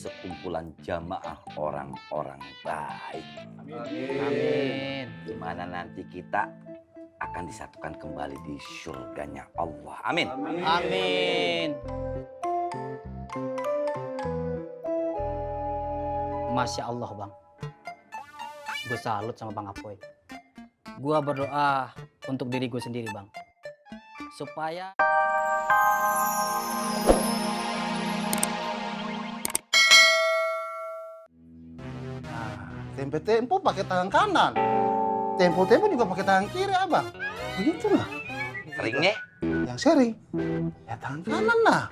sekumpulan jamaah orang-orang baik. Amin. Dimana nanti kita akan disatukan kembali di surganya Allah. Amin. Amin. Masya Allah bang, gue salut sama Bang Apoy. Gue berdoa untuk diri gue sendiri bang, supaya Tempo pakai tangan kanan, tempo juga pakai tangan kiri, abang. Begitu lah. Seringnya Yang sering, ya tangan kanan lah.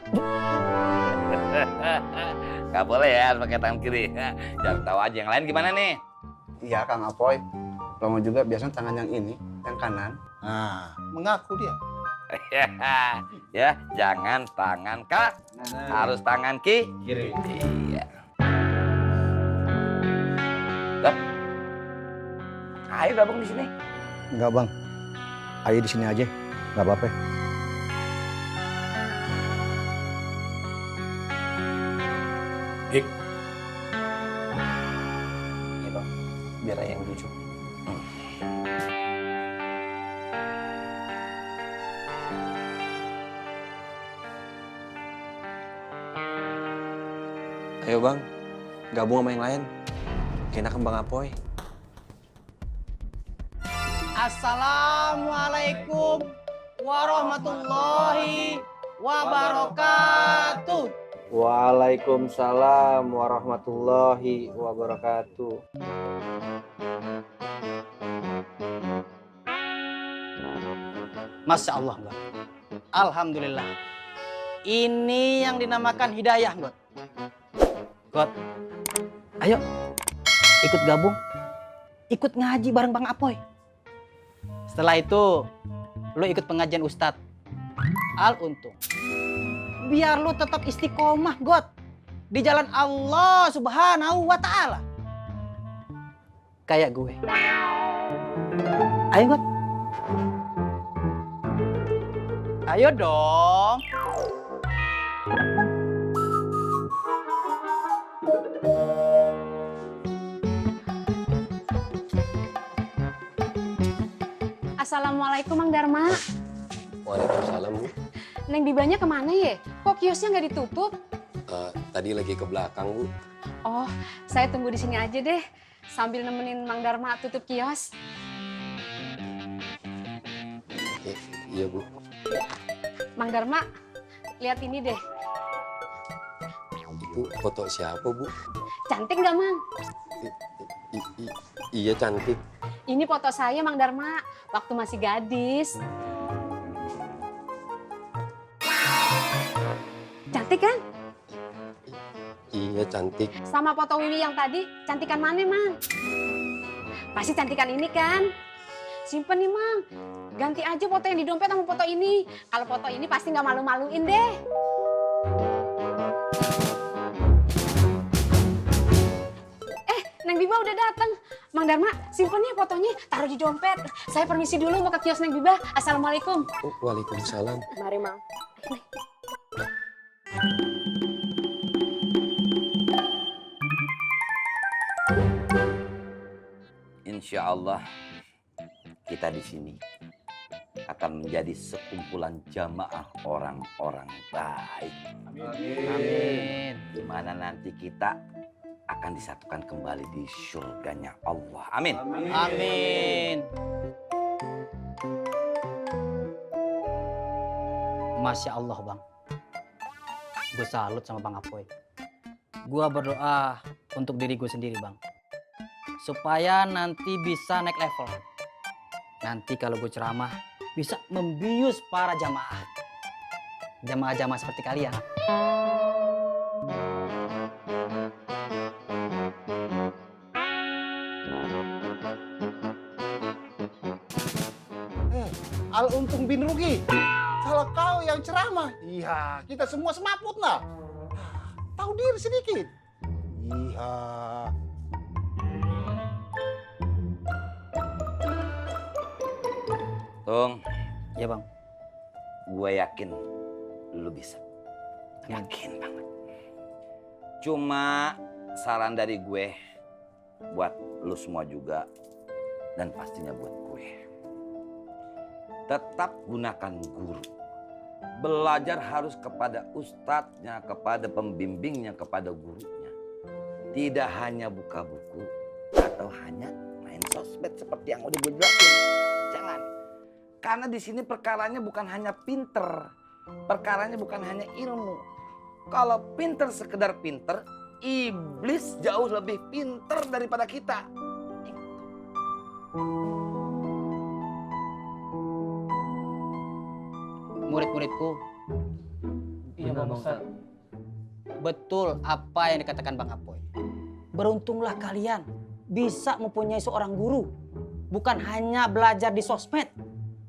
nggak boleh ya pakai tangan kiri. Jangan tahu aja yang lain gimana nih. Iya, Kang Apoy. Romo juga biasanya tangan yang ini, yang kanan. Nah, mengaku dia. Ya, jangan tangan harus tangan kiri. Iya. Loh? Ayo gabung di sini. Enggak bang, ayo di sini aja, nggak apa-apa. Iya bang, biar ayah yang lucu. Ayo bang, gabung sama yang lain. Kena Bang Apoy. Assalamualaikum warahmatullahi wabarakatuh. Waalaikumsalam warahmatullahi wabarakatuh. Masya Allah God. Alhamdulillah. Ini yang dinamakan hidayah God. God, ayo ikut gabung, ikut ngaji bareng Bang Apoy. Setelah itu, lu ikut pengajian Ustadz Al Untung. Biar lu tetap istiqomah God di jalan Allah Subhanahu wa Ta'ala. Kayak gue. Ayo God. Ayo dong. Assalamualaikum Mang Dharma. Waalaikumsalam, Bu. Neng Bibanya kemana ya? Kok kiosnya nggak ditutup? Tadi lagi ke belakang, Bu. Oh, saya tunggu di sini aja deh. Sambil nemenin Mang Dharma tutup kios. Iya, Bu. Mang Dharma, lihat ini deh. Itu foto siapa, Bu? Cantik nggak, Mang? Iya, cantik. Ini foto saya, Mang Dharma, waktu masih gadis. Cantik kan? Iya, cantik. Sama foto Wiwi yang tadi, cantikan mana, Mang? Pasti cantikan ini kan? Simpen nih, Mang. Ganti aja foto yang di dompet sama foto ini. Kalau foto ini pasti nggak malu-maluin deh. Neng Biba udah datang. Mang Dharma, simpen nih fotonya, taruh di dompet. Saya permisi dulu mau ke kios Neng Biba. Assalamualaikum. Waalaikumsalam. Mari, Mang. Insya Allah kita di sini akan menjadi sekumpulan jamaah orang-orang baik. Amin. Dimana nanti kita akan disatukan kembali di surganya Allah. Amin. Amin. Masya Allah bang, gue salut sama Bang Apoy. Gue berdoa untuk diri gue sendiri bang, supaya nanti bisa naik level. Nanti kalau gue ceramah bisa membius para jamaah seperti kalian. Al Untung bin Rugi. Kalau kau yang ceramah, iya kita semua semaput lah. Tahu diri sedikit. Iya. Tung, Ya bang. gue yakin lu bisa. Yakin banget. Cuma saran dari gue buat lu semua juga dan pastinya buat gue. Tetap gunakan guru. Belajar harus kepada ustadznya, kepada pembimbingnya, kepada gurunya. Tidak hanya buka buku atau hanya main sosmed seperti yang udah gue jelasin. Jangan. Karena di sini perkaranya bukan hanya pinter. Perkaranya bukan hanya ilmu. Kalau pinter sekedar pinter, iblis jauh lebih pinter daripada kita. Murid-muridku, Iya Bang Ustadz. betul apa yang dikatakan Bang Apoy. Beruntunglah kalian bisa mempunyai seorang guru. Bukan hanya belajar di sosmed.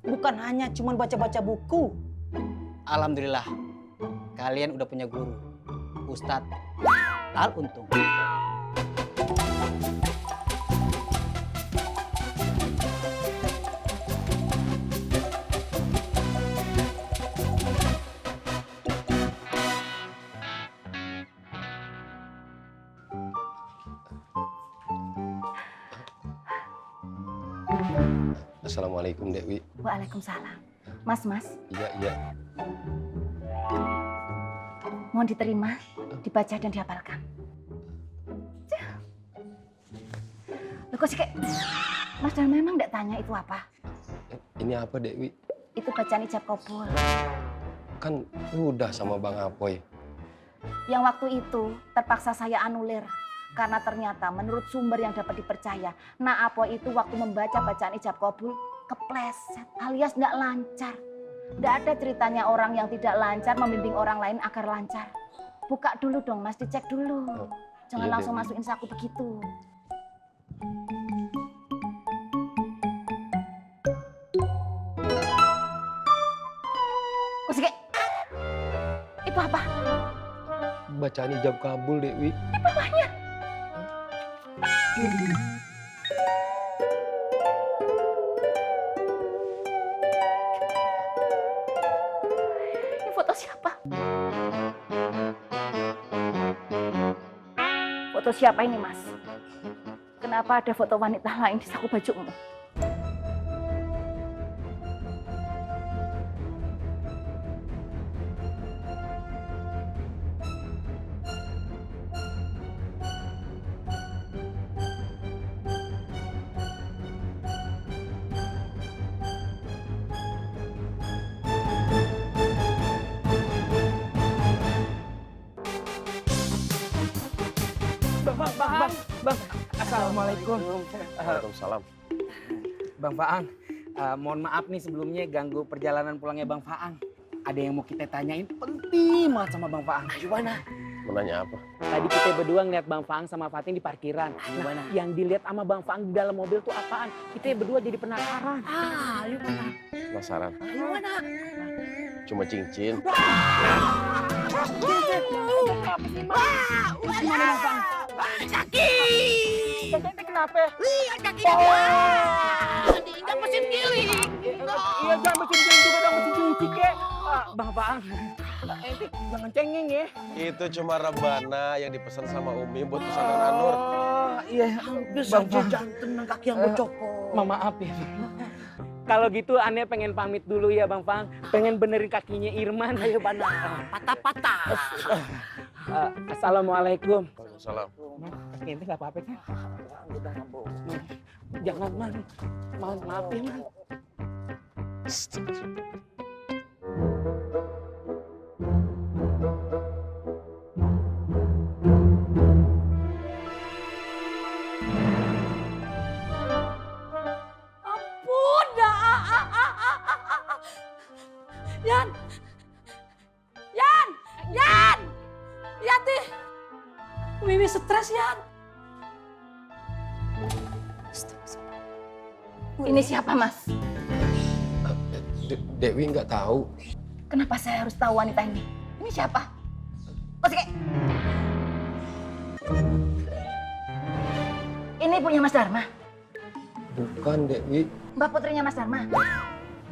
Bukan hanya cuma baca-baca buku. Alhamdulillah, kalian udah punya guru. Ustadz Al-Untung. Assalamualaikum Dewi. Waalaikumsalam. Mas, Iya, iya. mohon diterima, dibaca dan dihafalkan. Loh kok sih kayak, Mas Dharma memang enggak tanya itu apa? Ini apa Dewi? Itu bacaan ijab kabul. Kan udah sama Bang Apoy. Yang waktu itu terpaksa saya anulir. Karena ternyata menurut sumber yang dapat dipercaya, Nak Apoy itu waktu membaca bacaan ijab kabul kepleset alias nggak lancar. Nggak ada ceritanya orang yang tidak lancar membimbing orang lain agar lancar. Buka dulu dong Mas, dicek dulu. Jangan iya, langsung Dewi. masukin saku begitu. Kusike, itu apa? Bacaan ijab kabul Dewi. Ini foto siapa? Foto siapa ini, Mas? Kenapa ada foto wanita lain di saku bajumu? Bang. Assalamualaikum. Waalaikumsalam. Bang Faang, mohon maaf nih sebelumnya ganggu perjalanan pulangnya Bang Faang. Ada yang mau kita tanyain penting banget sama Bang Faang. Gimana? Mau nanya apa? Tadi kita berdua ngeliat Bang Faang sama Fatin di parkiran. Gimana? Yang dilihat sama Bang Faang di dalam mobil tuh apaan? Kita berdua jadi penasaran. Penasaran? Gimana? Cuma cincin. Gimana Bang Faang? Sakit! Kenapa? Iya kaki diinjak mesin giling. Iya jangan mesin giling juga dong, mesin cuci kek. Bang Faang, ente jangan cengeng ya. Itu cuma rebana yang dipesan sama Umi buat pesantren Anur. Iya, Bang Faang. Jantung dan kaki yang bocokok. Maaf ya. Kalau gitu aneh pengen pamit dulu ya Bang Faang. Pengen benerin kakinya Irman. Ayo benar. Patah-patah. Assalamualaikum. Waalaikumsalam. Kaki ente gak apa-apa kan? Udah mabuk. Jangan Man. Maaf ya Man. Ampun dah. Yan. Yanti. Wiwi stres Yan. Ini siapa, Mas? Dewi nggak tahu. Kenapa saya harus tahu wanita ini? Ini siapa? Kusike. Ini punya Mas Dharma. Bukan Dewi. Mbak putrinya Mas Dharma.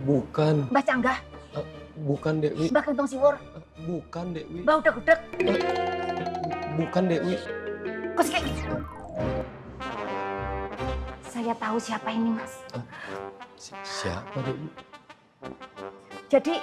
Bukan. Mbak Canggah. Bukan Dewi. Mbak Kentung Siwur. Bukan Dewi. Mbak Udah Gudeg. Bukan Dewi. Kok sih kayak gitu? Saya tahu siapa ini, Mas. Siapa Dewi? Jadi